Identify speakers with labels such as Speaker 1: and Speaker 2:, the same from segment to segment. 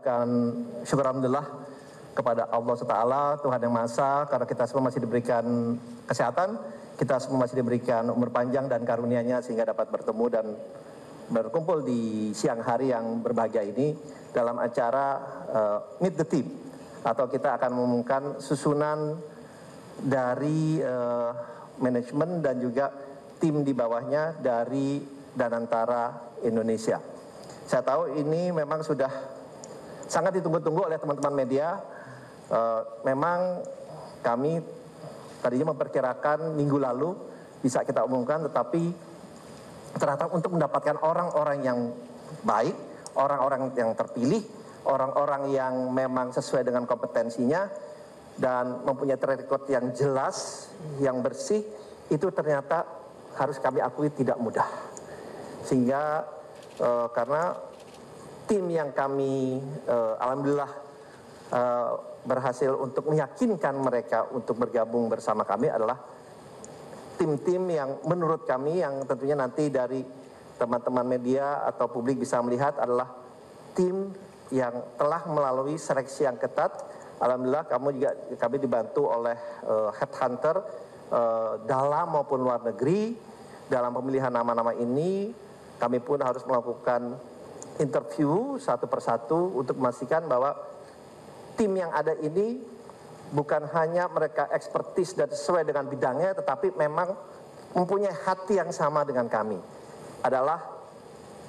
Speaker 1: mengucapkan syukur alhamdulillah kepada Allah SWT, Tuhan Yang Maha Esa, karena kita semua masih diberikan kesehatan, kita semua masih diberikan umur panjang dan karunia-Nya sehingga dapat bertemu dan berkumpul di siang hari yang berbahagia ini dalam acara Meet the Team, atau kita akan mengumumkan susunan dari manajemen dan juga tim di bawahnya dari Danantara Indonesia. Saya tahu ini memang sudah sangat ditunggu-tunggu oleh teman-teman media. Memang kami tadinya memperkirakan minggu lalu bisa kita umumkan, tetapi ternyata untuk mendapatkan orang-orang yang baik, orang-orang yang terpilih, orang-orang yang memang sesuai dengan kompetensinya dan mempunyai track record yang jelas, yang bersih, itu ternyata harus kami akui tidak mudah. Sehingga karena tim yang kami alhamdulillah berhasil untuk meyakinkan mereka untuk bergabung bersama kami adalah tim-tim yang menurut kami, yang tentunya nanti dari teman-teman media atau publik bisa melihat, adalah tim yang telah melalui seleksi yang ketat. Alhamdulillah kami dibantu oleh headhunter dalam maupun luar negeri. Dalam pemilihan nama-nama ini kami pun harus melakukan interview satu persatu untuk memastikan bahwa tim yang ada ini bukan hanya mereka ekspertis dan sesuai dengan bidangnya, tetapi memang mempunyai hati yang sama dengan kami. Adalah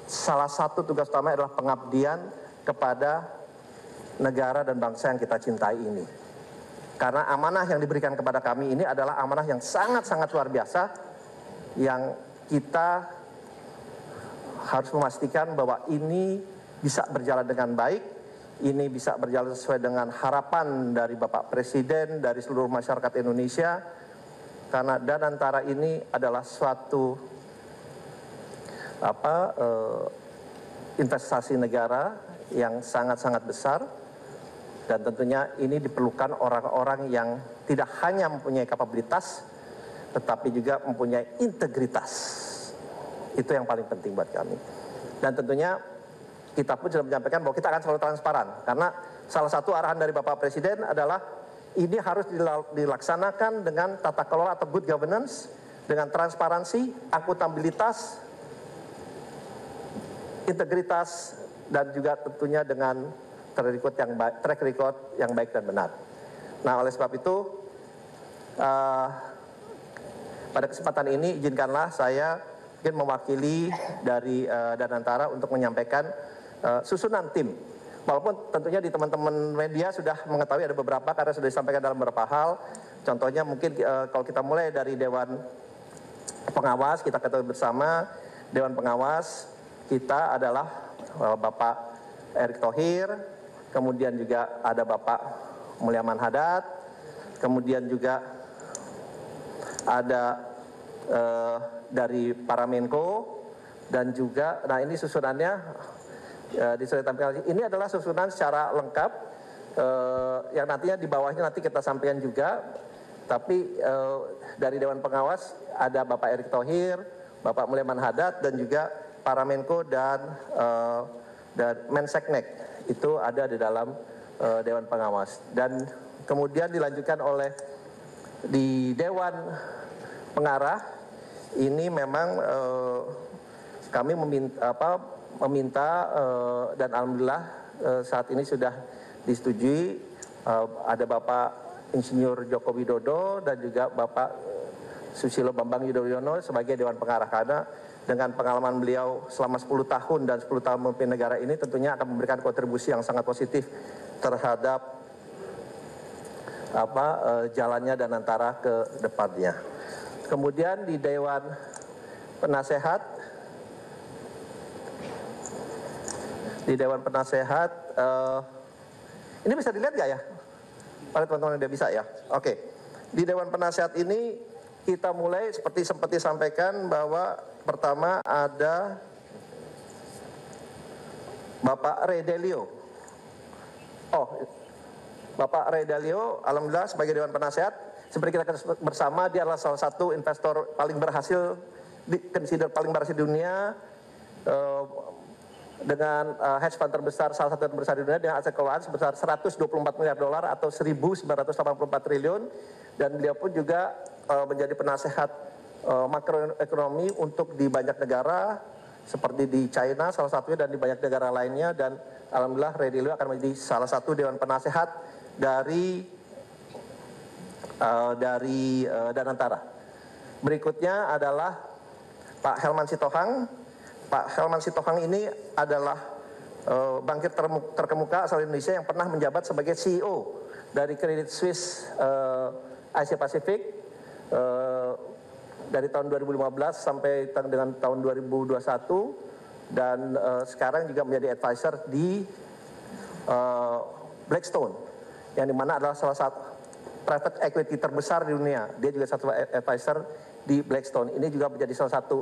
Speaker 1: salah satu tugas utama adalah pengabdian kepada negara dan bangsa yang kita cintai ini. Karena amanah yang diberikan kepada kami ini adalah amanah yang sangat-sangat luar biasa, yang kita harus memastikan bahwa ini bisa berjalan dengan baik, ini bisa berjalan sesuai dengan harapan dari Bapak Presiden, dari seluruh masyarakat Indonesia, karena Danantara ini adalah suatu investasi negara yang sangat-sangat besar, dan tentunya ini diperlukan orang-orang yang tidak hanya mempunyai kapabilitas, tetapi juga mempunyai integritas. Itu yang paling penting buat kami. Dan tentunya kita pun sudah menyampaikan bahwa kita akan selalu transparan, karena salah satu arahan dari Bapak Presiden adalah ini harus dilaksanakan dengan tata kelola atau good governance, dengan transparansi, akuntabilitas, integritas, dan juga tentunya dengan track record yang baik dan benar. Nah, oleh sebab itu pada kesempatan ini izinkanlah saya mungkin mewakili dari Danantara untuk menyampaikan susunan tim. Walaupun tentunya di teman-teman media sudah mengetahui ada beberapa, karena sudah disampaikan dalam beberapa hal. Contohnya mungkin kalau kita mulai dari Dewan Pengawas, kita ketahui bersama Dewan Pengawas kita adalah Bapak Erick Thohir, kemudian juga ada Bapak Mulyaman Hadad, kemudian juga ada dari para Menko, dan juga, nah ini susunannya ini adalah susunan secara lengkap yang nantinya di bawahnya nanti kita sampaikan juga. Tapi dari Dewan Pengawas ada Bapak Erick Thohir, Bapak Mulyaman Hadad, dan juga para Menko dan Menseknek itu ada di dalam Dewan Pengawas. Dan kemudian dilanjutkan oleh di Dewan Pengarah. Ini memang kami meminta dan alhamdulillah saat ini sudah disetujui, ada Bapak Insinyur Joko Widodo dan juga Bapak Susilo Bambang Yudhoyono sebagai Dewan Pengarah, karena dengan pengalaman beliau selama 10 tahun dan 10 tahun memimpin negara ini tentunya akan memberikan kontribusi yang sangat positif terhadap jalannya Danantara ke depannya. Kemudian di Dewan Penasehat, ini bisa dilihat nggak ya? Para teman-teman udah bisa ya? Oke. Di Dewan Penasehat ini kita mulai seperti sempat disampaikan bahwa pertama ada Bapak Ray Dalio. Bapak Ray Dalio, alhamdulillah sebagai Dewan Penasehat, seperti kita bersama, dia adalah salah satu investor paling berhasil, consider paling berhasil di dunia, dengan hedge fund terbesar, salah satu terbesar di dunia dengan aset keuangan sebesar 124 miliar dolar atau 1.984 triliun, dan beliau pun juga menjadi penasehat makroekonomi untuk di banyak negara seperti di China salah satunya dan di banyak negara lainnya, dan alhamdulillah Ray Dalio akan menjadi salah satu dewan penasehat dari Danantara. Berikutnya adalah Pak Helman Sitohang. Pak Helman Sitohang ini adalah bankir terkemuka asal Indonesia yang pernah menjabat sebagai CEO dari Credit Suisse Asia Pasifik dari tahun 2015 sampai dengan tahun 2021, dan sekarang juga menjadi advisor di Blackstone, yang dimana adalah salah satu private equity terbesar di dunia. Dia juga satu advisor di Blackstone. Ini juga menjadi salah satu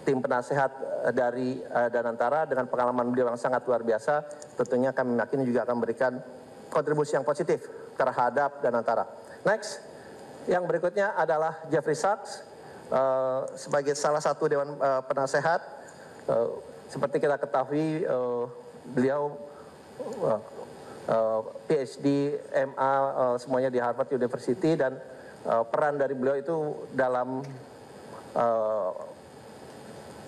Speaker 1: tim penasehat dari Danantara dengan pengalaman beliau yang sangat luar biasa. Tentunya kami yakin juga akan memberikan kontribusi yang positif terhadap Danantara. Next, yang berikutnya adalah Jeffrey Sachs sebagai salah satu dewan penasehat. Seperti kita ketahui, beliau PhD, MA, semuanya di Harvard University, dan peran dari beliau itu dalam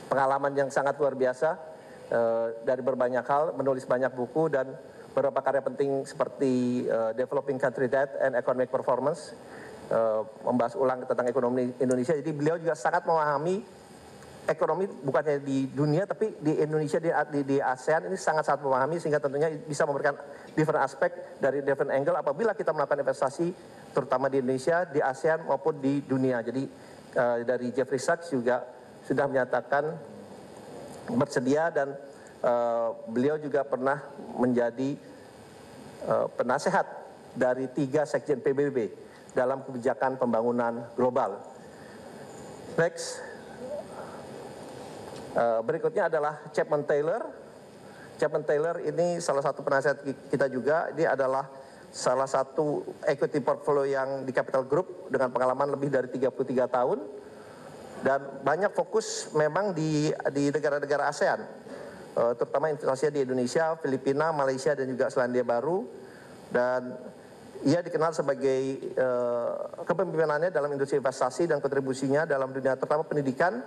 Speaker 1: pengalaman yang sangat luar biasa dari berbanyak hal, menulis banyak buku dan beberapa karya penting seperti Developing Country Debt and Economic Performance, membahas ulang tentang ekonomi Indonesia. Jadi beliau juga sangat memahami ekonomi bukannya di dunia tapi di Indonesia, di ASEAN ini sangat-sangat memahami, sehingga tentunya bisa memberikan different aspek dari different angle apabila kita melakukan investasi terutama di Indonesia, di ASEAN maupun di dunia. Jadi dari Jeffrey Sachs juga sudah menyatakan bersedia, dan beliau juga pernah menjadi penasehat dari 3 sekjen PBB dalam kebijakan pembangunan global. Next. Berikutnya adalah Chapman Taylor. Chapman Taylor ini salah satu penasihat kita juga. Ini adalah salah satu equity portfolio yang di Capital Group dengan pengalaman lebih dari 33 tahun. Dan banyak fokus memang di negara-negara ASEAN, terutama investasinya di Indonesia, Filipina, Malaysia, dan juga Selandia Baru. Dan ia dikenal sebagai kepemimpinannya dalam industri investasi dan kontribusinya dalam dunia terutama pendidikan,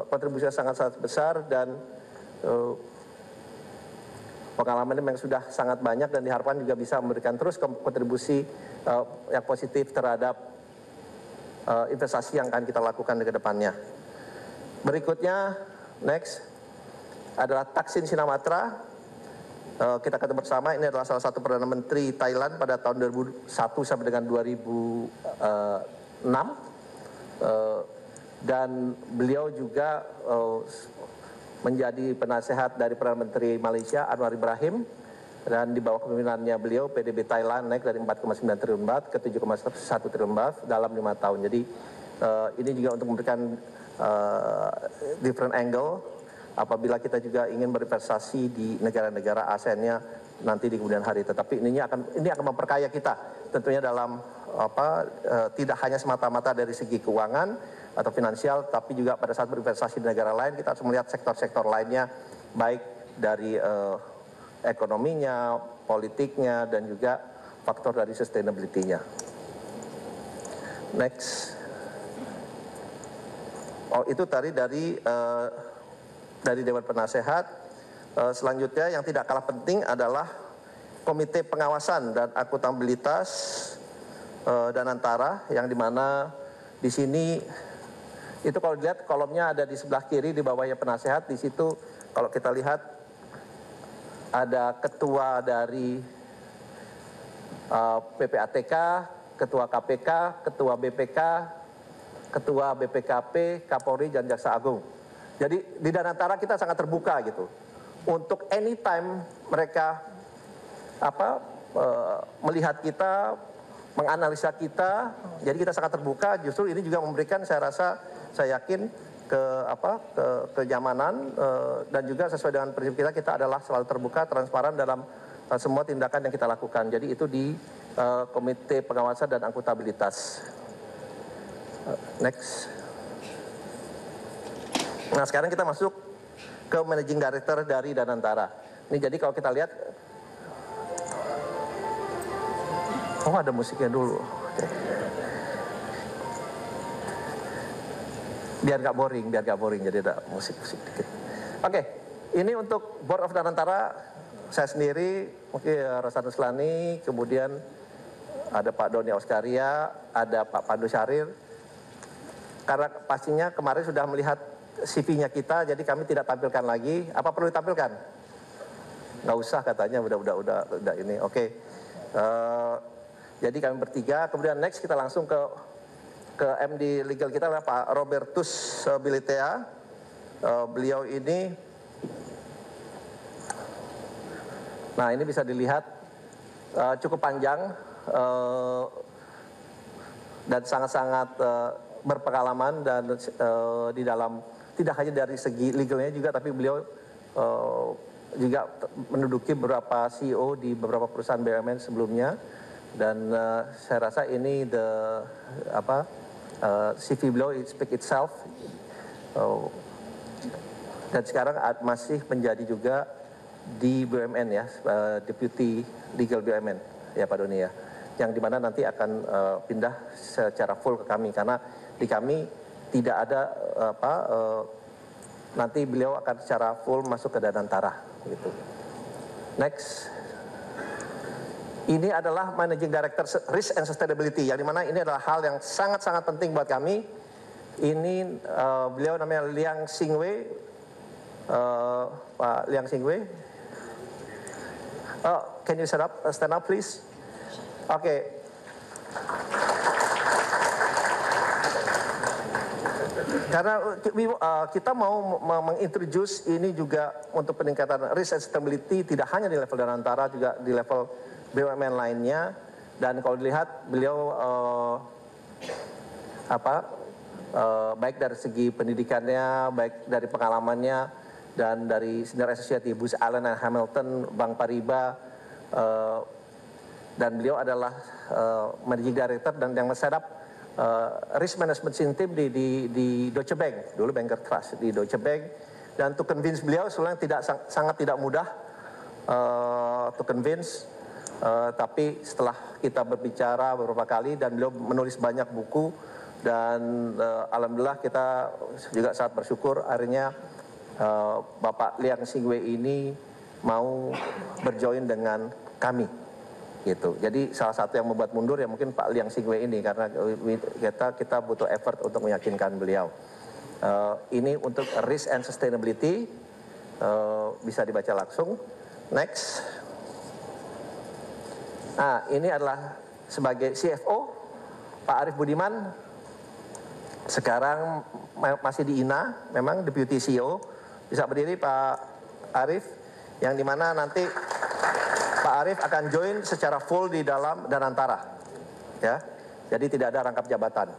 Speaker 1: kontribusinya sangat-sangat besar, dan pengalamannya memang sudah sangat banyak, dan diharapkan juga bisa memberikan terus kontribusi yang positif terhadap investasi yang akan kita lakukan ke depannya. Berikutnya, next, adalah Thaksin Shinawatra. Kita ketemu bersama, ini adalah salah satu Perdana Menteri Thailand pada tahun 2001 sampai dengan 2006. Dan beliau juga menjadi penasehat dari Perdana Menteri Malaysia Anwar Ibrahim, dan di bawah kepemimpinannya beliau PDB Thailand naik dari 4,9 triliun baht ke 7,1 triliun baht dalam 5 tahun. Jadi ini juga untuk memberikan different angle apabila kita juga ingin berinvestasi di negara-negara ASEAN-nya nanti di kemudian hari. Tetapi ini akan memperkaya kita tentunya dalam tidak hanya semata-mata dari segi keuangan atau finansial, tapi juga pada saat berinvestasi di negara lain kita harus melihat sektor-sektor lainnya, baik dari ekonominya, politiknya, dan juga faktor dari sustainability-nya. Next. Oh, itu tadi dari Dewan Penasehat. Selanjutnya yang tidak kalah penting adalah Komite Pengawasan dan Akuntabilitas Danantara, yang dimana di sini itu kalau dilihat kolomnya ada di sebelah kiri di bawahnya penasehat. Di situ kalau kita lihat ada ketua dari PPATK, ketua KPK, ketua BPK, ketua BPKP, Kapolri, dan Jaksa Agung. Jadi di Danantara kita sangat terbuka gitu untuk anytime mereka melihat kita, menganalisa kita. Jadi kita sangat terbuka. Justru ini juga memberikan, saya yakin kenyamanan dan juga sesuai dengan prinsip kita adalah selalu terbuka, transparan dalam semua tindakan yang kita lakukan. Jadi itu di Komite Pengawasan dan Akuntabilitas. Next. Nah, sekarang kita masuk ke Managing Director dari Danantara. Ini jadi kalau kita lihat, oh ada musiknya dulu. Oke. Biar nggak boring, jadi ada musik-musik dikit. Oke, ini untuk Board of Danantara, saya sendiri, mungkin Rosanus Lani, kemudian ada Pak Doni Auskaria, ada Pak Pandu Syahrir. Karena pastinya kemarin sudah melihat CV-nya kita, jadi kami tidak tampilkan lagi. Apa perlu ditampilkan? Nggak usah katanya, udah ini. Oke. Jadi kami bertiga, kemudian next kita langsung ke MD legal kita adalah Pak Robertus Bilitea. Beliau ini, nah ini bisa dilihat cukup panjang dan sangat-sangat berpengalaman dan di dalam tidak hanya dari segi legalnya juga, tapi beliau juga menduduki beberapa CEO di beberapa perusahaan BUMN sebelumnya. Dan saya rasa ini CV beliau speak itself. Dan sekarang masih menjadi juga di BUMN ya, Deputy Legal BUMN ya Pak Doni ya. Yang dimana nanti akan pindah secara full ke kami, karena di kami tidak ada nanti beliau akan secara full masuk ke Danantara gitu. Next. Ini adalah Managing Director Risk and Sustainability, yang dimana ini adalah hal yang sangat-sangat penting buat kami. Ini beliau namanya Liang Xingwei, Pak Liang Xingwei. Oh, can you stand up please? Oke. Karena kita mau mengintroduce ini juga untuk peningkatan risk and sustainability, tidak hanya di level Danantara, juga di level BUMN lainnya. Dan kalau dilihat beliau baik dari segi pendidikannya, baik dari pengalamannya, dan dari senior associate di Booz Allen and Hamilton, Bank Paribas, dan beliau adalah managing director dan yang set up risk management team di Deutsche Bank, dulu Banker Trust di Deutsche Bank. Dan to convince beliau sebenarnya sangat tidak mudah to convince. Tapi setelah kita berbicara beberapa kali dan beliau menulis banyak buku, dan alhamdulillah kita juga sangat bersyukur akhirnya Bapak Liang Xingwei ini mau berjoin dengan kami gitu. Jadi salah satu yang membuat mundur ya mungkin Pak Liang Xingwei ini, karena kita butuh effort untuk meyakinkan beliau. Ini untuk risk and sustainability, bisa dibaca langsung. Next. Nah, ini adalah sebagai CFO Pak Arief Budiman, sekarang masih di INA, memang Deputy CEO. Bisa berdiri Pak Arief, yang dimana nanti Pak Arief akan join secara full di dalam Danantara, ya. Jadi tidak ada rangkap jabatan.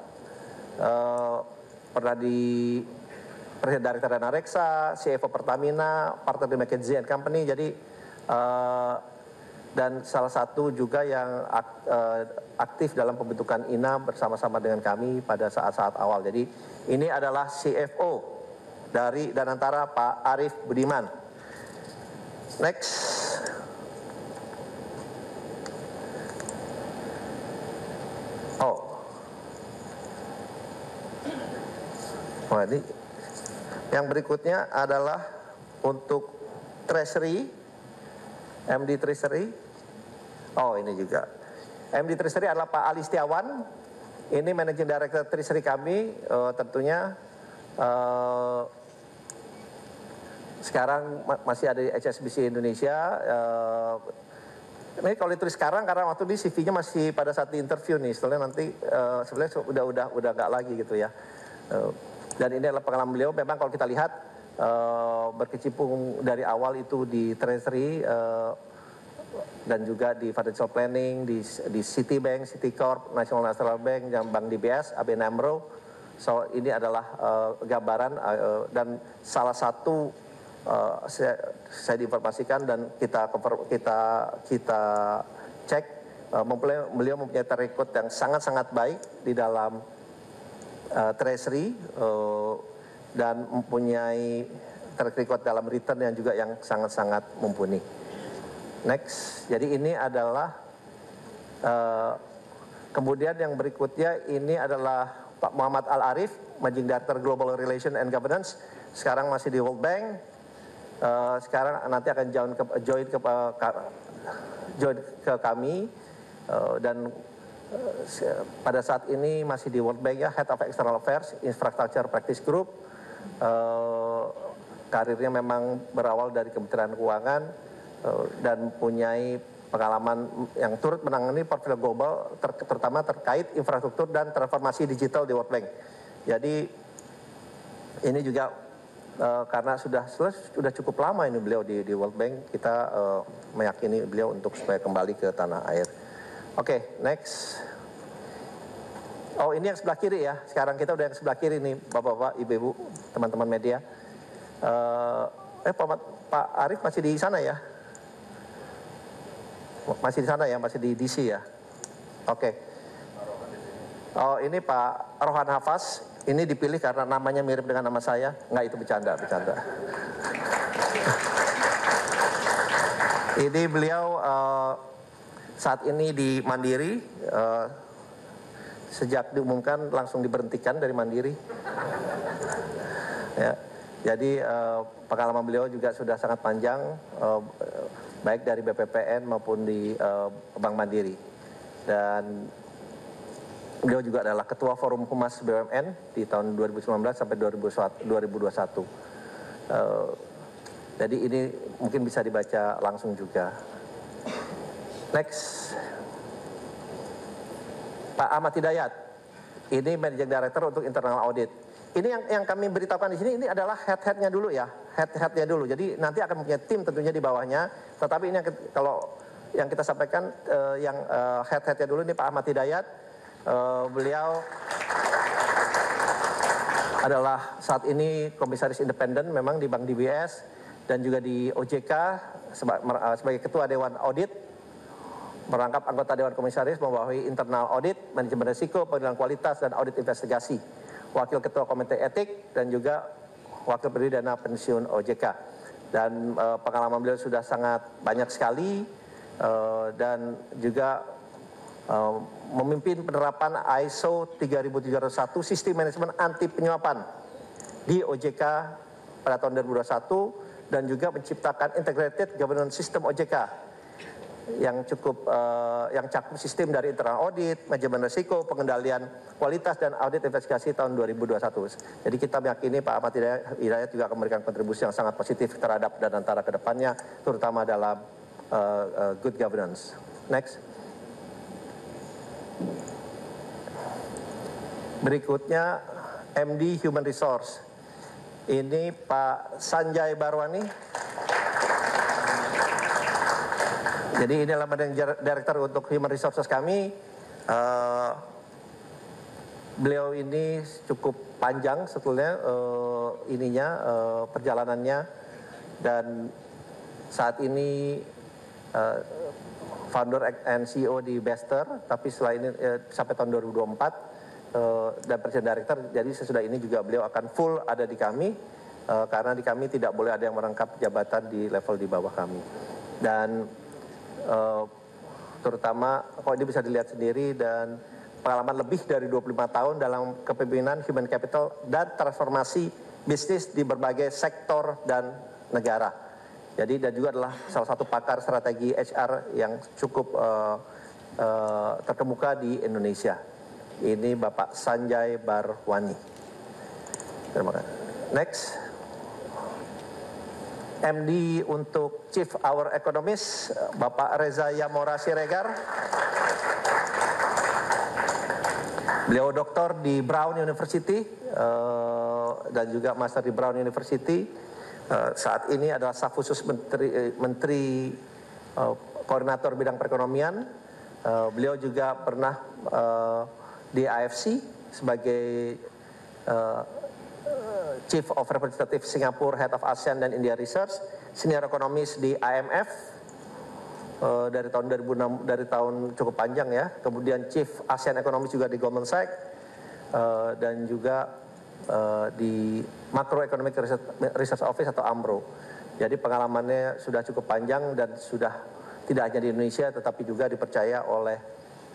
Speaker 1: Pernah di Presiden Director Dana Reksa, CFO Pertamina, partner di McKinsey & Company. Jadi dan salah satu juga yang aktif dalam pembentukan INA bersama-sama dengan kami pada saat-saat awal. Jadi ini adalah CFO dari Danantara, Pak Arief Budiman. Next. Oh, ini yang berikutnya adalah untuk Treasury, MD Treasury. Oh, ini juga. MD Treasury adalah Pak Ali Setiawan. Ini Managing Director Treasury kami, tentunya sekarang masih ada di HSBC Indonesia. Ini kalau ditulis sekarang karena waktu di CV-nya masih pada saat di interview nih, sebenarnya nanti sebenarnya udah nggak lagi gitu ya. Dan ini adalah pengalaman beliau. Memang kalau kita lihat berkecimpung dari awal itu di Treasury, dan juga di financial planning, di Citibank, Citicorp, National Bank, dan Bank DBS, ABN AMRO. So ini adalah gambaran dan salah satu saya diinformasikan dan kita cek, beliau mempunyai track record yang sangat-sangat baik di dalam Treasury, dan mempunyai track record dalam return yang juga yang sangat-sangat mumpuni. Next, jadi ini adalah kemudian yang berikutnya ini adalah Pak Muhammad Al-Arif, Managing Director Global Relation and Governance, sekarang masih di World Bank, sekarang nanti akan join ke kami, dan pada saat ini masih di World Bank ya, Head of External Affairs, Infrastructure Practice Group. Karirnya memang berawal dari Kementerian Keuangan dan mempunyai pengalaman yang turut menangani portfolio global terutama terkait infrastruktur dan transformasi digital di World Bank. Jadi ini juga karena sudah cukup lama ini beliau di World Bank, kita meyakini beliau untuk supaya kembali ke tanah air. Oke, next. Oh, ini yang sebelah kiri ya. Sekarang kita udah yang sebelah kiri nih, Bapak-bapak, Ibu-ibu, teman-teman media. Pak Arif masih di sana ya? Masih di sana ya, masih di DC ya? Oke. Oh, ini Pak Rohan Hafaz. Ini dipilih karena namanya mirip dengan nama saya. Enggak, itu bercanda. Ini beliau saat ini di Mandiri, sejak diumumkan langsung diberhentikan dari Mandiri. Ya, jadi pengalaman beliau juga sudah sangat panjang, baik dari BPPN maupun di Bank Mandiri. Dan beliau juga adalah Ketua Forum Humas BUMN di tahun 2019 sampai 2021. Jadi ini mungkin bisa dibaca langsung juga. Next, Pak Ahmad Hidayat, ini Managing Director untuk Internal Audit. Ini yang kami beritahukan di sini, ini adalah head-headnya dulu ya, head-headnya dulu. Jadi nanti akan punya tim tentunya di bawahnya. Tetapi ini kalau yang kita sampaikan yang head-headnya dulu ini Pak Ahmad Hidayat, beliau adalah saat ini komisaris independen memang di Bank DBS dan juga di OJK sebagai Ketua Dewan Audit. Merangkap anggota Dewan Komisaris membawahi internal audit, manajemen risiko, penilaian kualitas, dan audit investigasi. Wakil Ketua Komite Etik, dan juga Wakil Pendiri Dana Pensiun OJK. Dan pengalaman beliau sudah sangat banyak sekali, dan juga memimpin penerapan ISO 3701 Sistem Manajemen Anti Penyuapan di OJK pada tahun 2021, dan juga menciptakan Integrated Governance System OJK yang cukup yang cakup sistem dari internal audit, manajemen risiko, pengendalian kualitas, dan audit investigasi tahun 2021. Jadi kita meyakini Pak Ahmad Hidayat juga akan memberikan kontribusi yang sangat positif terhadap dan antara kedepannya, terutama dalam good governance. Next. Berikutnya MD Human Resource. Ini Pak Sanjay Barwani. Jadi ini adalah Managing Director untuk Human Resources kami. Beliau ini cukup panjang sebetulnya perjalanannya, dan saat ini founder and CEO di Bester, tapi setelah ini sampai tahun 2024 dan Presiden Director. Jadi sesudah ini juga beliau akan full ada di kami, karena di kami tidak boleh ada yang merangkap jabatan di level di bawah kami. Dan terutama kalau ini bisa dilihat sendiri, dan pengalaman lebih dari 25 tahun dalam kepemimpinan human capital dan transformasi bisnis di berbagai sektor dan negara. Jadi dan juga adalah salah satu pakar strategi HR yang cukup terkemuka di Indonesia. Ini Bapak Sanjay Barwani. Terima kasih. Next. MD untuk Chief Our Economist, Bapak Reza Yamora Siregar. Beliau doktor di Brown University dan juga master di Brown University. Saat ini adalah staf khusus Menteri Koordinator Bidang Perekonomian. Beliau juga pernah di AFC sebagai Chief of Representative Singapore, Head of ASEAN dan India Research, Senior Economist di IMF dari tahun 2006, dari tahun cukup panjang ya. Kemudian Chief ASEAN Economist juga di Goldman Sachs, dan juga di Macroeconomic Research Office atau AMRO. Jadi pengalamannya sudah cukup panjang dan sudah tidak hanya di Indonesia tetapi juga dipercaya oleh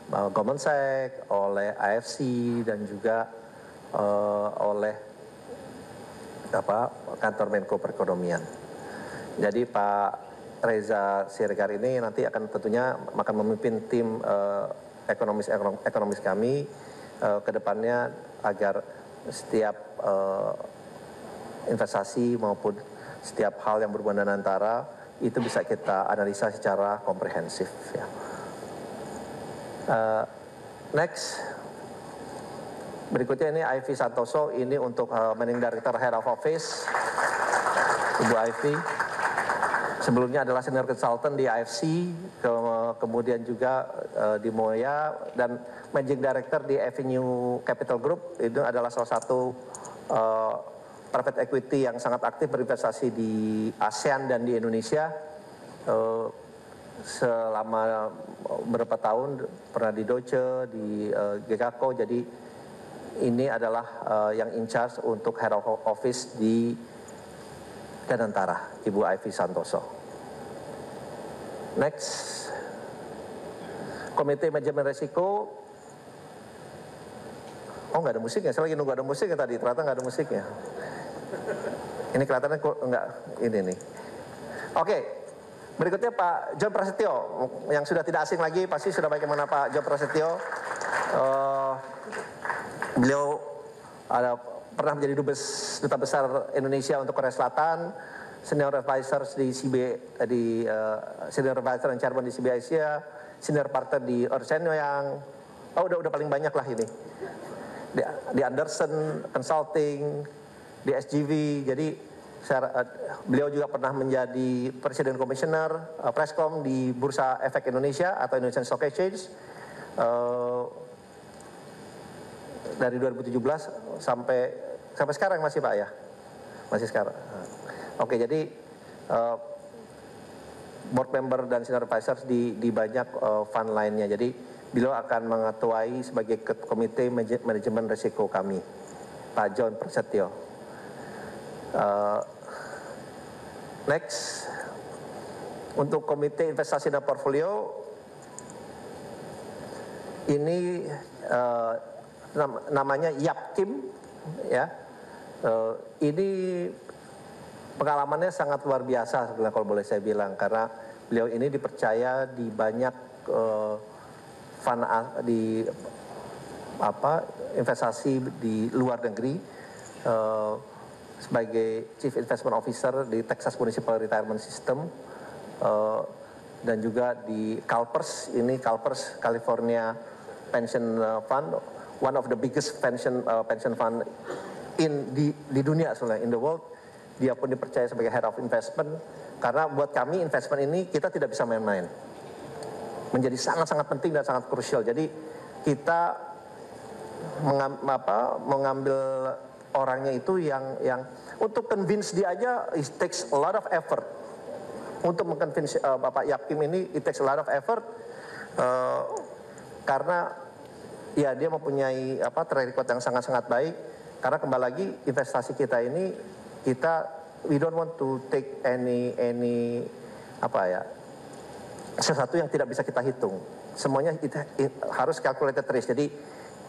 Speaker 1: Goldman Sachs, oleh AFC dan juga oleh kantor Menko Perekonomian. Jadi Pak Reza Siregar ini nanti akan tentunya akan memimpin tim ekonomis kami ke depannya agar setiap investasi maupun setiap hal yang berhubungan dengan antara itu bisa kita analisa secara komprehensif. Ya. Next, berikutnya ini Ivy Santoso, ini untuk Managing Director Head of Office, Ibu Ivy. Sebelumnya adalah Senior Consultant di AFC, kemudian juga di Moya, dan Managing Director di Avenue Capital Group. Itu adalah salah satu private equity yang sangat aktif berinvestasi di ASEAN dan di Indonesia. Selama beberapa tahun pernah di Deutsche, di Gekako, jadi ini adalah yang in charge untuk Head of Office di Danantara, Ibu Ivy Santoso. Next, Komite Manajemen Risiko. Oh, nggak ada musiknya, saya lagi nunggu ada musiknya tadi, ternyata nggak ada musiknya. Ini kelihatannya kok nggak, ini nih. Oke, berikutnya Pak John Prasetyo, yang sudah tidak asing lagi, pasti sudah bagaimana Pak John Prasetyo. Beliau pernah menjadi Duta Besar Indonesia untuk Korea Selatan, Senior Advisor di Senior Advisor dan Chairman di CB Asia, Senior Partner di Ernst & Young. Oh, udah paling banyak lah ini. Di Anderson Consulting, di SGV. Jadi beliau juga pernah menjadi Presiden Komisioner Prescom di Bursa Efek Indonesia atau Indonesian Stock Exchange. Dari 2017 sampai sekarang masih Pak ya? Masih sekarang. Oke, jadi board member dan senior advisors di banyak fund lainnya. Jadi beliau akan mengetuai sebagai komite manajemen risiko kami, Pak John Prasetyo. Next, untuk komite investasi dan portfolio ini namanya Yapkim, ya. Ini pengalamannya sangat luar biasa kalau boleh saya bilang, karena beliau ini dipercaya di banyak fund di investasi di luar negeri sebagai Chief Investment Officer di Texas Municipal Retirement System dan juga di CalPERS, ini CalPERS California Pension Fund, one of the biggest pension fund di dunia sebenarnya, in the world. Dia pun dipercaya sebagai Head of Investment, karena buat kami investment ini kita tidak bisa main-main, menjadi sangat-sangat penting dan sangat krusial. Jadi kita mengambil orangnya itu yang untuk convince dia aja, it takes a lot of effort. Untuk mengconvince Bapak Yapkim ini, it takes a lot of effort, karena ya dia mempunyai track record yang sangat-sangat baik. Karena kembali lagi investasi kita ini, we don't want to take any sesuatu yang tidak bisa kita hitung. Semuanya harus calculated risk. Jadi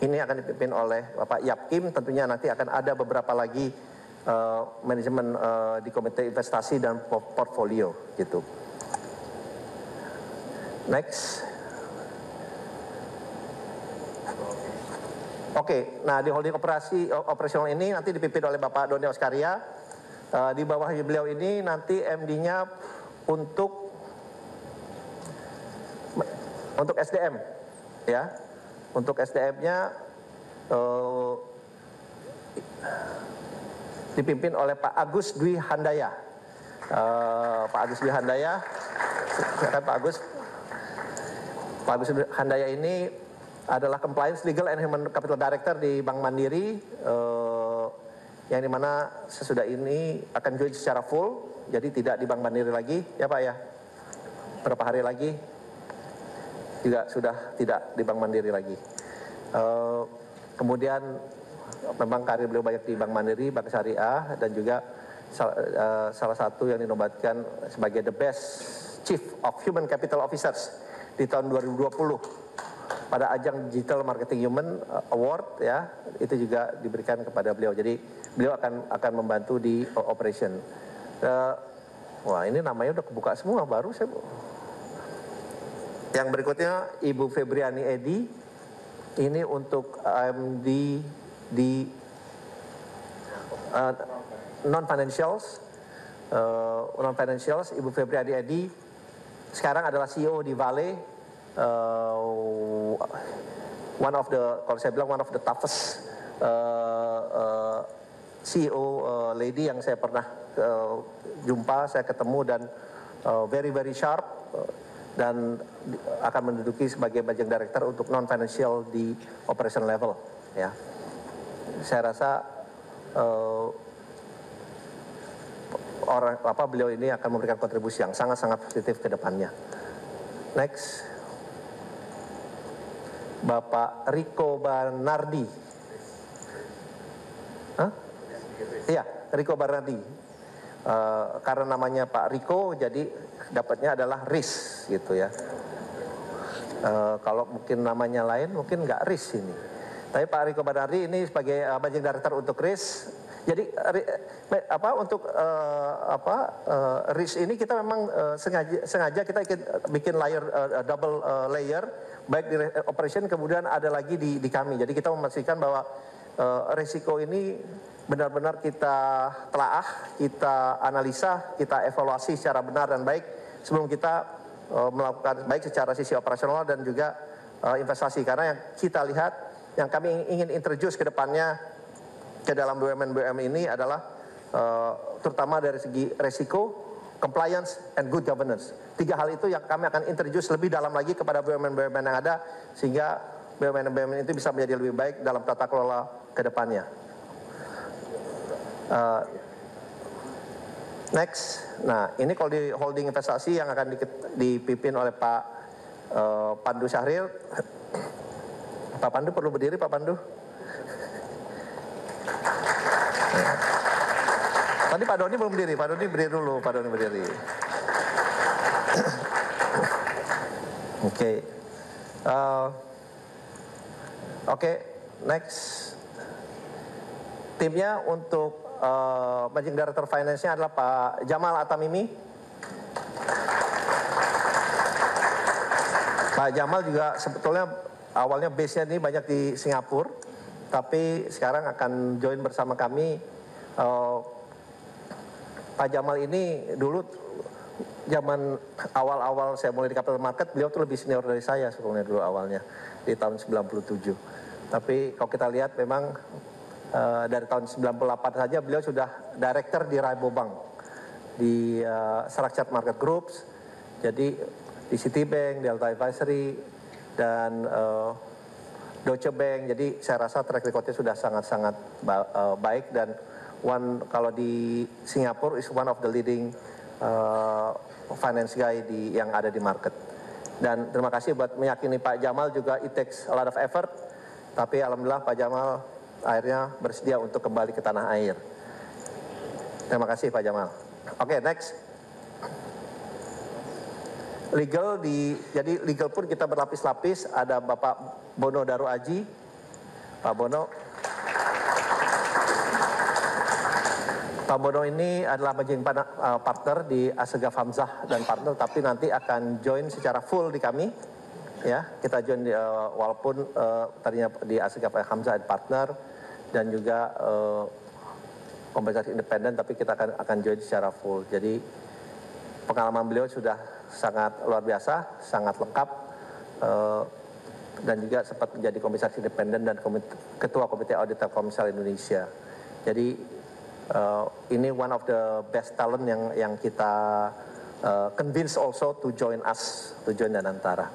Speaker 1: ini akan dipimpin oleh Bapak Yapkim. Tentunya nanti akan ada beberapa lagi manajemen di komite investasi dan portfolio gitu. Next. Oke, nah di holding operasional ini nanti dipimpin oleh Bapak Doni Oskaria. Di bawah beliau ini nanti MD-nya untuk SDM, ya. Untuk SDM-nya dipimpin oleh Pak Agus Dwi Handaya. Pak Agus Dwi Handaya, Pak Agus Dwi Handaya ini adalah Compliance, Legal and Human Capital Director di Bank Mandiri, yang dimana sesudah ini akan join secara full, jadi tidak di Bank Mandiri lagi, ya Pak ya. Berapa hari lagi juga sudah tidak di Bank Mandiri lagi. Kemudian memang karir beliau banyak di Bank Mandiri, Bank Syariah, dan juga salah satu yang dinobatkan sebagai the best Chief of Human Capital Officers di tahun 2020 pada ajang Digital Marketing Human Award, ya, itu juga diberikan kepada beliau. Jadi beliau akan membantu di operation. Wah, ini namanya udah kebuka semua, baru saya. Yang berikutnya Ibu Febriani Edi, ini untuk AMD di non-financials, Ibu Febriani Edi sekarang adalah CEO di Vale, one of the toughest CEO lady yang saya pernah jumpa, saya ketemu, dan very sharp, dan akan menduduki sebagai managing director untuk non-financial di operation level, ya. Saya rasa beliau ini akan memberikan kontribusi yang sangat positif ke depannya. Next, Bapak Riko Barnardi. Iya, Riko Barnardi. Karena namanya Pak Riko, jadi dapatnya adalah RIS, gitu ya. Kalau mungkin namanya lain, mungkin nggak RIS ini. Tapi Pak Riko Barnardi ini sebagai managing director untuk RIS. Jadi RIS ini kita memang sengaja kita bikin layer, double layer, baik di operation kemudian ada lagi di kami. Jadi kita memastikan bahwa risiko ini benar-benar kita telaah, kita analisa, kita evaluasi secara benar dan baik sebelum kita melakukan baik secara sisi operasional dan juga investasi. Karena yang kita lihat, yang kami ingin introduce ke depannya ke dalam BUMN ini adalah terutama dari segi resiko, compliance, and good governance. 3 hal itu yang kami akan introduce lebih dalam lagi kepada BUMN yang ada, sehingga BUMN itu bisa menjadi lebih baik dalam tata kelola ke depannya. Next, nah ini kalau di holding investasi yang akan dipimpin oleh Pak Pandu Syahril. Pak Pandu perlu berdiri, Pak Pandu. Tadi Pak Doni belum berdiri, Pak Doni berdiri dulu, Pak Doni berdiri. Oke, next. Timnya untuk Managing Director Finance-nya adalah Pak Jamal Atamimi. Pak Jamal juga sebetulnya awalnya base-nya ini banyak di Singapura, tapi sekarang akan join bersama kami. Pak Jamal ini dulu zaman awal-awal saya mulai di capital market, beliau tuh lebih senior dari saya sebetulnya dulu awalnya di tahun 97. Tapi kalau kita lihat memang dari tahun 98 saja beliau sudah director di Rabobank, di Structured Market Groups, jadi di Citibank, Delta Advisory, dan Deutsche Bank. Jadi saya rasa track record-nya sudah sangat-sangat baik, dan kalau di Singapura is one of the leading finance guy yang ada di market. Dan terima kasih buat meyakini Pak Jamal juga, it takes a lot of effort, tapi alhamdulillah Pak Jamal akhirnya bersedia untuk kembali ke tanah air. Terima kasih Pak Jamal. Oke, next. Jadi legal pun kita berlapis-lapis. Ada Bapak Bono Daru Aji. Pak Bono. Pak Bono ini adalah managing partner di Assegaf Hamzah dan partner, tapi nanti akan join secara full di kami. Ya, kita join walaupun tadinya di Assegaf Hamzah dan partner, dan juga kompensasi independen, tapi kita akan join secara full. Jadi pengalaman beliau sudah sangat luar biasa, sangat lengkap, dan juga sempat menjadi komisaris independen dan ketua komite audit Telkomsel Indonesia. Jadi ini one of the best talent yang kita convince also to join us, to join Danantara.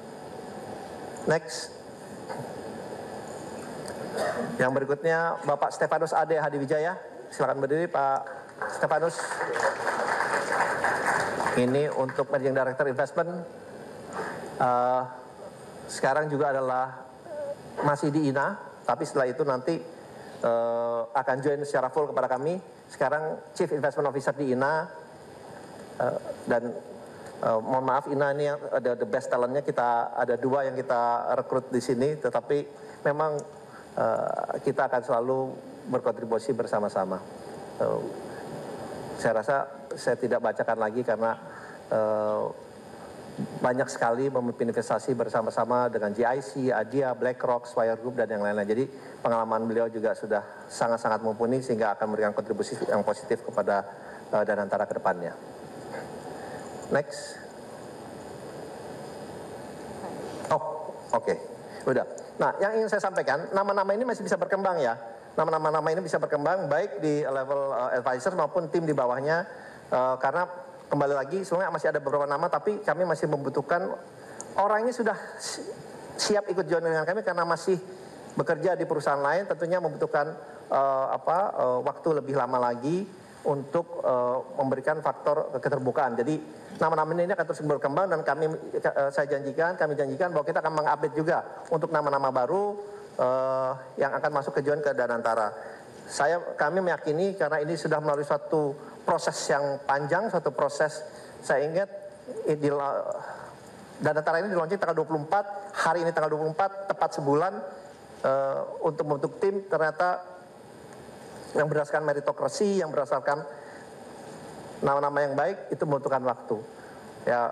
Speaker 1: Next. Yang berikutnya Bapak Stefanus Ade Hadiwijaya. Silakan berdiri Pak Stefanus. Ini untuk Managing Director Investment. Sekarang juga adalah masih di INA, tapi setelah itu nanti akan join secara full kepada kami. Sekarang Chief Investment Officer di INA, dan mohon maaf INA ini yang ada the best talentnya, kita ada 2 yang kita rekrut di sini, tetapi memang kita akan selalu berkontribusi bersama-sama. Saya rasa saya tidak bacakan lagi karena banyak sekali memimpin investasi bersama-sama dengan GIC, Adia, BlackRock, Swire Group, dan yang lain-lain. Jadi pengalaman beliau juga sudah sangat-sangat mumpuni sehingga akan memberikan kontribusi yang positif kepada Danantara ke depannya. Next. Oh, oke. Udah. Nah, yang ingin saya sampaikan, nama-nama ini masih bisa berkembang ya. Nama-nama ini bisa berkembang baik di level advisor maupun tim di bawahnya, karena kembali lagi sebenarnya masih ada beberapa nama, tapi kami masih membutuhkan orang ini sudah siap ikut join dengan kami karena masih bekerja di perusahaan lain, tentunya membutuhkan waktu lebih lama lagi untuk memberikan faktor keterbukaan. Jadi nama-nama ini akan terus berkembang dan kami janjikan bahwa kita akan mengupdate juga untuk nama-nama baru yang akan masuk ke join ke Danantara. Kami meyakini karena ini sudah melalui suatu proses yang panjang, suatu proses, saya ingat Danantara ini di-launching tanggal 24, hari ini tanggal 24, tepat sebulan untuk membentuk tim, ternyata yang berdasarkan meritokrasi, yang berdasarkan nama-nama yang baik, itu membutuhkan waktu. Ya,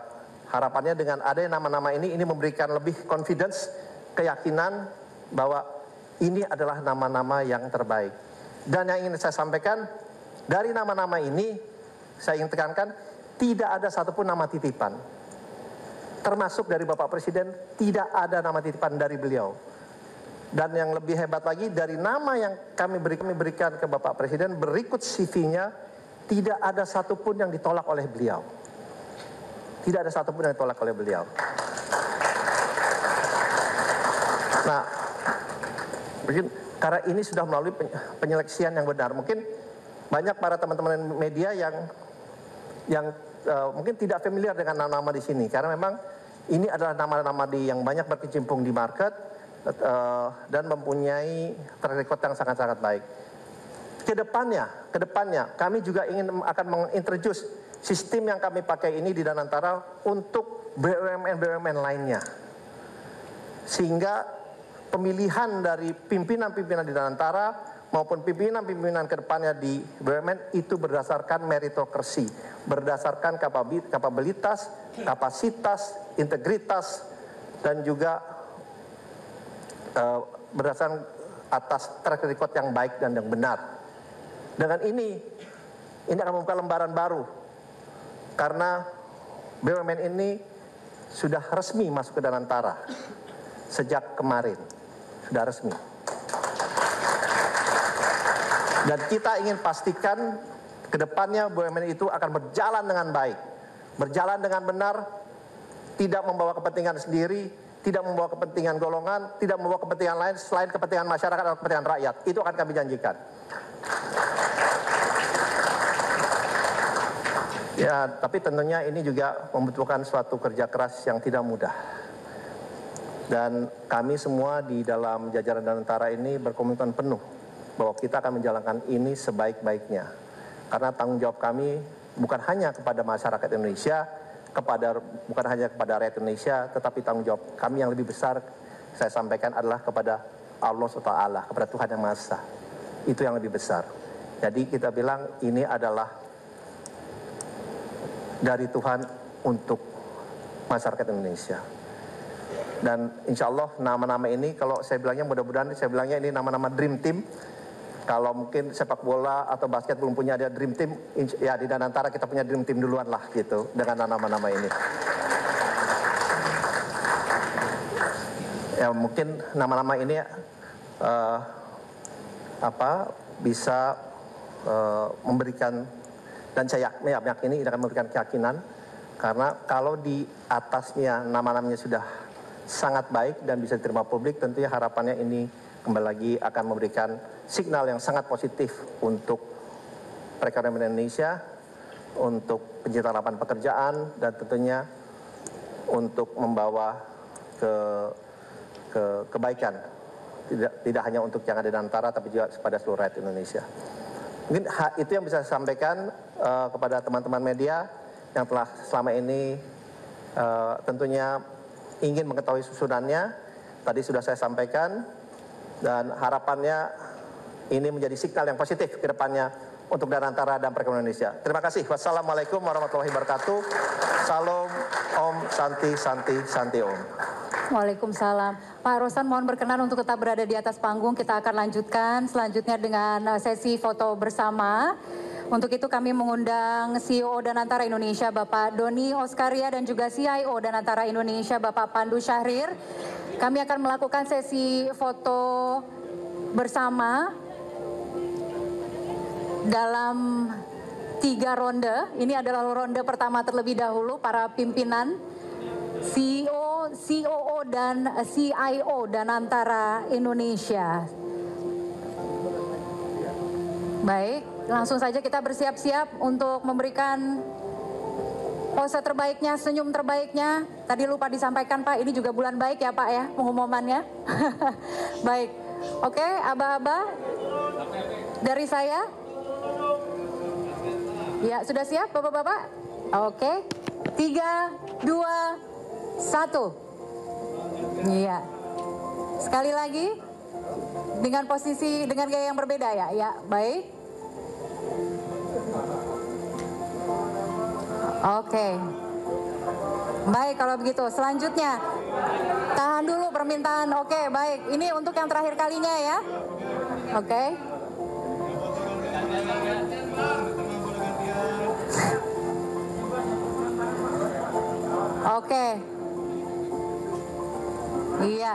Speaker 1: harapannya dengan adanya nama-nama ini memberikan lebih confidence, keyakinan bahwa ini adalah nama-nama yang terbaik. Dan yang ingin saya sampaikan, dari nama-nama ini, saya ingin tekankan, tidak ada satupun nama titipan. Termasuk dari Bapak Presiden, tidak ada nama titipan dari beliau. Dan yang lebih hebat lagi, dari nama yang kami berikan ke Bapak Presiden, berikut CV-nya, tidak ada satupun yang ditolak oleh beliau. Tidak ada satupun yang ditolak oleh beliau. Nah, mungkin karena ini sudah melalui penyeleksian yang benar. Mungkin banyak para teman-teman media yang mungkin tidak familiar dengan nama-nama di sini, karena memang ini adalah nama-nama yang banyak berkecimpung di market dan mempunyai track record yang sangat-sangat baik. Kedepannya kami juga akan mengintroduce sistem yang kami pakai ini di Danantara untuk BUMN lainnya, sehingga pemilihan dari pimpinan-pimpinan di Danantara maupun pimpinan-pimpinan kedepannya di BUMN itu berdasarkan meritokrasi, berdasarkan kapabilitas, kapasitas, integritas, dan juga berdasarkan atas track record yang baik dan yang benar. Dengan ini akan membuka lembaran baru, karena BUMN ini sudah resmi masuk ke Danantara sejak kemarin. Sudah resmi. Dan kita ingin pastikan ke depannya BUMN itu akan berjalan dengan baik, berjalan dengan benar, tidak membawa kepentingan sendiri, tidak membawa kepentingan golongan, tidak membawa kepentingan lain selain kepentingan masyarakat atau kepentingan rakyat. Itu akan kami janjikan. Ya, tapi tentunya ini juga membutuhkan suatu kerja keras yang tidak mudah. Dan kami semua di dalam jajaran Danantara ini berkomitmen penuh bahwa kita akan menjalankan ini sebaik-baiknya. Karena tanggung jawab kami bukan hanya kepada masyarakat Indonesia, bukan hanya kepada rakyat Indonesia, tetapi tanggung jawab kami yang lebih besar, saya sampaikan, adalah kepada Allah SWT, kepada Tuhan Yang Maha Esa. Itu yang lebih besar. Jadi kita bilang ini adalah dari Tuhan untuk masyarakat Indonesia. Dan insya Allah nama-nama ini, kalau saya bilangnya, mudah-mudahan saya bilangnya ini nama-nama dream team. Kalau mungkin sepak bola atau basket belum punya ada dream team, ya di Danantara kita punya dream team duluan lah gitu dengan nama-nama ini. Ya mungkin nama-nama ini bisa memberikan, dan saya yakini akan memberikan keyakinan, karena kalau di atasnya nama-namanya sudah sangat baik dan bisa diterima publik, tentunya harapannya ini kembali lagi akan memberikan signal yang sangat positif untuk perekonomian Indonesia, untuk penciptaan lapangan pekerjaan, dan tentunya untuk membawa kebaikan tidak hanya untuk yang ada di Nantara, tapi juga kepada seluruh rakyat Indonesia. Mungkin itu yang bisa saya sampaikan kepada teman-teman media yang telah selama ini tentunya ingin mengetahui susunannya. Tadi sudah saya sampaikan, dan harapannya ini menjadi signal yang positif ke depannya untuk Danantara dan perekonomian Indonesia. Terima kasih. Wassalamualaikum warahmatullahi wabarakatuh. Salam, Om, Santi, Santi, Santi Om.
Speaker 2: Waalaikumsalam. Pak Rosan mohon berkenan untuk tetap berada di atas panggung. Kita akan lanjutkan selanjutnya dengan sesi foto bersama. Untuk itu kami mengundang CEO Danantara Indonesia Bapak Doni Oskaria dan juga CIO Danantara Indonesia Bapak Pandu Syahrir. Kami akan melakukan sesi foto bersama dalam 3 ronde. Ini adalah ronde pertama terlebih dahulu para pimpinan CEO, COO dan CIO Danantara Indonesia. Baik, langsung saja kita bersiap-siap untuk memberikan pose terbaiknya, senyum terbaiknya. Tadi lupa disampaikan Pak, ini juga bulan baik ya Pak ya pengumumannya. Baik, oke aba-aba dari saya. Ya, sudah siap Bapak-Bapak? Oke, 3, 2, 1. Iya. Sekali lagi dengan posisi, dengan gaya yang berbeda ya. Ya, baik. Oke. Baik kalau begitu. Selanjutnya tahan dulu permintaan. Oke, baik. Ini untuk yang terakhir kalinya ya. Oke. Oke. Iya.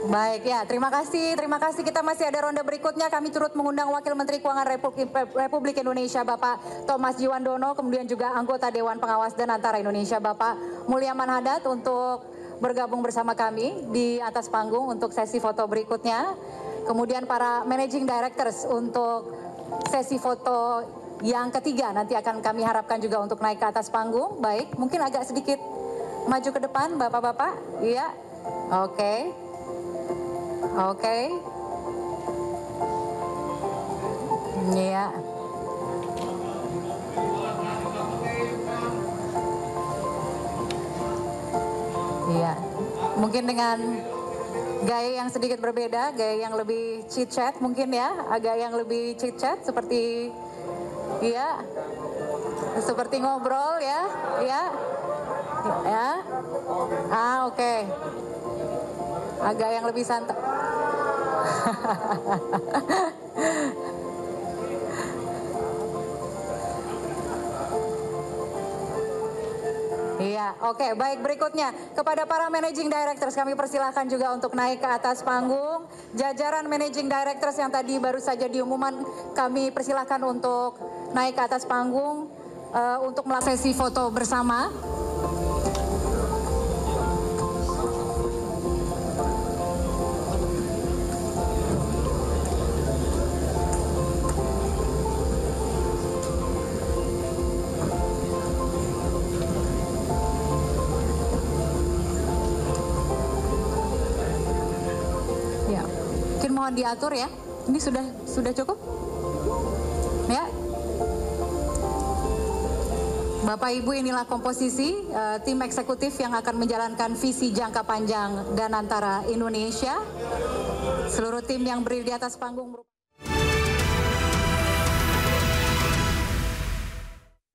Speaker 2: Baik ya, terima kasih. Kita masih ada ronde berikutnya. Kami turut mengundang Wakil Menteri Keuangan Republik Indonesia Bapak Thomas Jiwandono, kemudian juga anggota Dewan Pengawas Danantara Indonesia Bapak Mulyaman Hadad untuk bergabung bersama kami di atas panggung untuk sesi foto berikutnya. Kemudian para Managing Directors untuk sesi foto yang ketiga nanti akan kami harapkan juga untuk naik ke atas panggung. Baik, mungkin agak sedikit maju ke depan Bapak-Bapak. Iya, oke. Oke. Iya. Iya. Mungkin dengan gaya yang sedikit berbeda, gaya yang lebih chit-chat mungkin ya, agak yang lebih chit-chat seperti iya. Seperti ngobrol ya, ya. Ya. Oke. Agak yang lebih santai. Iya, oke, baik, berikutnya kepada para Managing Directors kami persilahkan juga untuk naik ke atas panggung. Jajaran Managing Directors yang tadi baru saja diumumkan kami persilahkan untuk naik ke atas panggung untuk melakukan sesi foto bersama. Mohon diatur ya. Ini sudah cukup? Ya. Bapak Ibu, inilah komposisi tim eksekutif yang akan menjalankan visi jangka panjang Danantara Indonesia. Seluruh tim yang berdiri di atas panggung